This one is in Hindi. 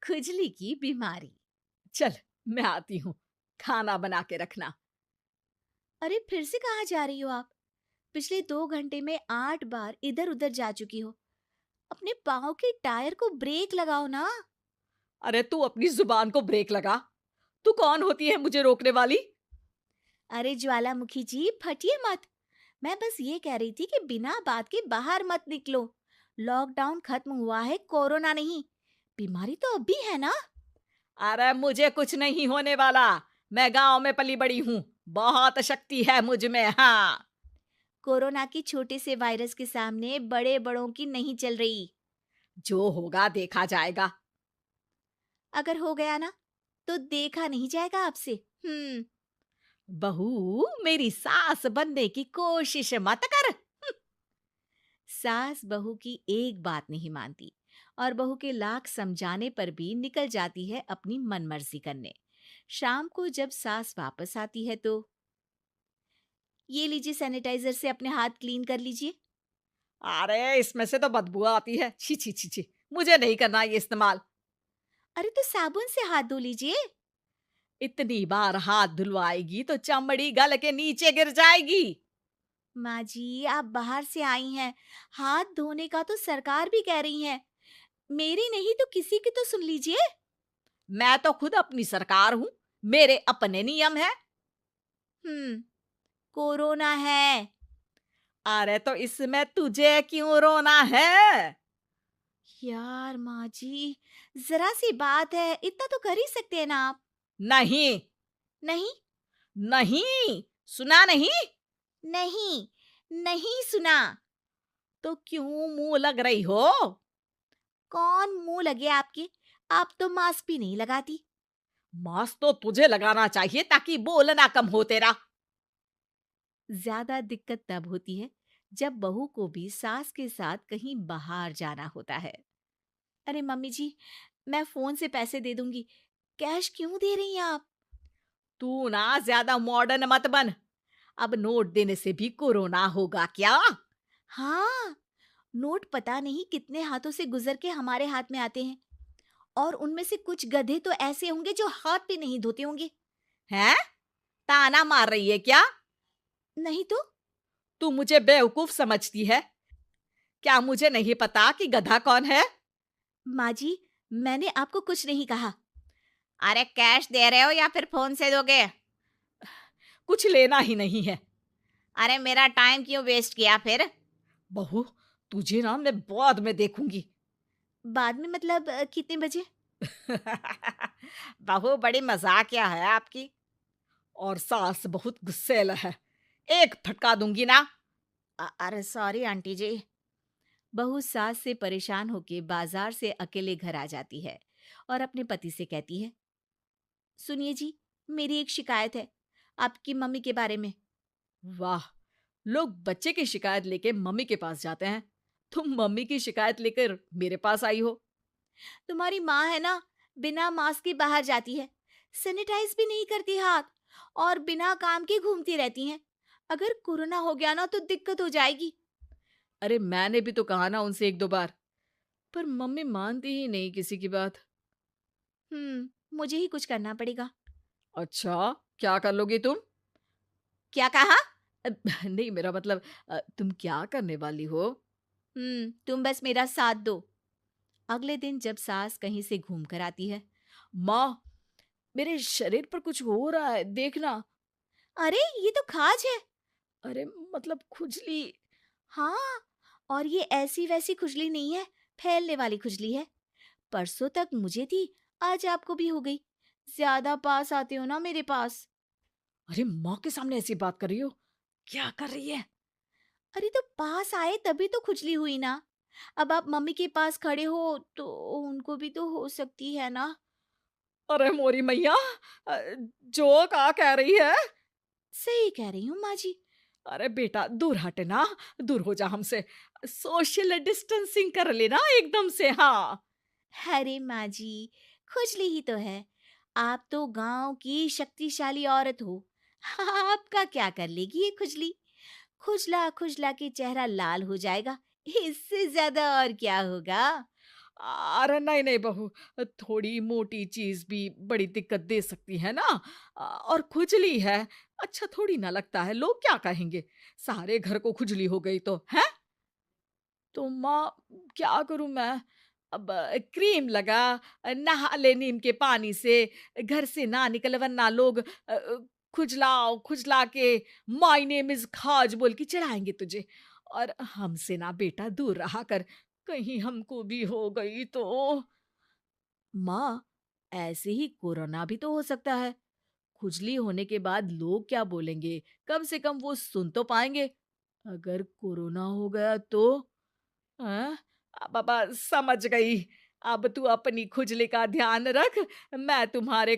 खुजली की बीमारी। चल, मैं आती हूँ, खाना बना के रखना। अरे फिर से कहाँ जा रही हो आप? पिछले 2 घंटे में 8 बार इधर उधर जा चुकी हो। अपने पाँव के टायर को ब्रेक लगाओ ना। अरे तू अपनी जुबान को ब्रेक लगा। तू कौन होती है मुझे रोकने वाली? अरे ज्वालामुखी जी, फटिए मत। मैं बस ये कह रही थी कि बिना बात के बाहर मत निकलो। लॉकडाउन खत्म हुआ है, कोरोना नहीं। बीमारी तो अब भी है ना। अरे मुझे कुछ नहीं होने वाला। मैं गांव में पली बड़ी हूँ। बहुत शक्ति है मुझ में, हाँ। कोरोना की छोटे से वायरस के सामने बड़े बड़ों की नहीं चल रही। जो होगा देखा जाएगा। अगर हो गया ना, तो देखा नहीं जाएगा आपसे। हम्म। बहू, मेरी सास बनने की कोशिश मत कर। सास बहू की एक बात नहीं मानती और बहू के लाख समझाने पर भी निकल जाती है अपनी मनमर्जी करने। शाम को जब सास वापस आती है तो, ये लीजिए सैनिटाइजर से अपने हाथ क्लीन कर लीजिए। अरे इसमें से तो बदबू आती है। छी छी छी छी। मुझे नहीं करना ये इस्तेमाल। अरे तो साबुन से हाथ धो लीजिए। इतनी बार हाथ धुलवाएगी तो चमड़ी गल के नीचे गिर जाएगी। माँ जी, आप बाहर से आई हैं, हाथ धोने का तो सरकार भी कह रही है। मेरी नहीं तो किसी की तो सुन लीजिए। मैं तो खुद अपनी सरकार हूँ। मेरे अपने नियम है। हम्म। कोरोना है। अरे तो इसमें तुझे क्यों रोना है? यार माँ जी, जरा सी बात है, इतना तो कर ही सकते हैं ना आप। नहीं। नहीं। नहीं, सुना नहीं? नहीं। नहीं सुना। तो क्यों मुंह लग रही हो? कौन मुंह लगे आपके? आप तो मास्क भी नहीं लगाती। मास्क तो तुझे लगाना चाहिए ताकि बोलना कम हो तेरा। ज्यादा दिक्कत तब होती है जब बहू को भी सास के साथ कहीं बाहर जाना होता है। अरे मम्मी जी, मैं फोन से पैसे दे दूंगी। कैश क्यों दे रही हैं आप? तू ना ज्यादा मॉडर्न मत बन। अब नोट देने से भी कोरोना होगा क्या? हाँ, नोट पता नहीं कितने हाथों से गुजर के हमारे हाथ में आते हैं, और उनमें से कुछ गधे तो ऐसे होंगे जो हाथ भी नहीं धोते होंगे। हैं? ताना मार रही है क्या? नहीं तो। तू मुझे बेवकूफ समझती है? क्या मुझे नहीं पता कि गधा कौन है? माँ जी, मैंने आपको कुछ नहीं कहा। अरे कैश दे रहे हो या फिर फोन से दोगे? कुछ लेना ही नहीं है। अरे मेरा टाइम क्यों वेस्ट किया फिर? बहू, तुझे ना मैं बाद में देखूंगी। बाद में मतलब कितने बजे? बहू बड़ी मजाकिया है आपकी। और सास बहुत गुस्सैल है। एक फटका दूंगी ना। अरे सॉरी आंटी जी। बहू सास से परेशान होके बाजार से अकेले घर आ जाती है और अपने पति से कहती है, सुनिए जी, मेरी एक शिकायत है आपकी मम्मी के बारे में। वाह, लोग बच्चे की शिकायत लेके मम्मी के पास जाते हैं। तुम मम्मी की शिकायत लेकर मेरे पास आई हो। तुम्हारी माँ है ना, बिना मास्क के बाहर जाती है, सैनिटाइज भी नहीं करती हाथ, और बिना काम के घूमती रहती हैं। अगर कोरोना हो गया ना तो दिक्कत हो जाएगी। अरे मैंने भी तो कहा ना उनसे एक दो बार, पर मम्मी मानती ही नहीं किसी की बात। मुझे ही कुछ करना पड़ेगा। अच्छा, क्या कर लोगी तुम? क्या कहा? अ, नहीं, मेरा मतलब तुम क्या करने वाली हो? तुम बस मेरा साथ दो। अगले दिन जब सास कहीं से घूम कर आती है, माँ, मेरे शरीर पर कुछ हो रहा है, देखना। अरे ये तो खाज है। अरे मतलब खुजली। हाँ, और ये ऐसी वैसी खुजली नहीं है, फैलने वाली खुजली है। परसों तक मुझे थी, आज आपको भी हो गई। ज्यादा पास आते हो ना मेरे पास। अरे माँ के सामने ऐसी बात कर रही हो? क्या कर रही है? अरे तो पास आए तभी तो खुजली हुई ना। अब आप मम्मी के पास खड़े हो तो उनको भी तो हो सकती है ना। अरे मोरी मैया, अ, जो का कह रही है? सही कह रही हूँ माँ जी। अरे बेटा दूर हट ना, दूर हो जा हमसे। सोशल डिस्टेंसिंग कर लेना एकदम से, हाँ। अरे माँ जी, खुजली ही तो है। आप तो गांव की शक्तिशाली औरत हो। आपका क्या कर लेगी ये खुजली? खुजला खुजला के चेहरा लाल हो जाएगा। इससे ज्यादा और क्या होगा? अरे नहीं, नहीं बहू, थोड़ी मोटी चीज़ भी बड़ी दिक्कत दे सकती है ना। और खुजली है, अच्छा थोड़ी ना लगता है, लोग क्या कहेंगे? सारे घर को खुजली हो गई तो, हैं? तो माँ, क्या करूँ मैं? अब क्रीम लगा, नहा ले नीम के पानी से, घर से ना निकल वरना लोग खुजला के माय नेम इज़ खाज बोल के चिढ़ाएँगे तुझे। और हमसे ना बेटा दूर रहा कर, कहीं हमको भी हो गई तो? माँ, ऐसे ही कोरोना भी तो हो सकता है। खुजली होने के बाद लोग क्या बोलेंगे? कम से कम वो सुन तो पाएँगे। अगर कोरोना हो गया तो? हाँ, बाबा समझ गई। अब तू अपनी खुजली का ध्यान रख, मैं तुम्हारे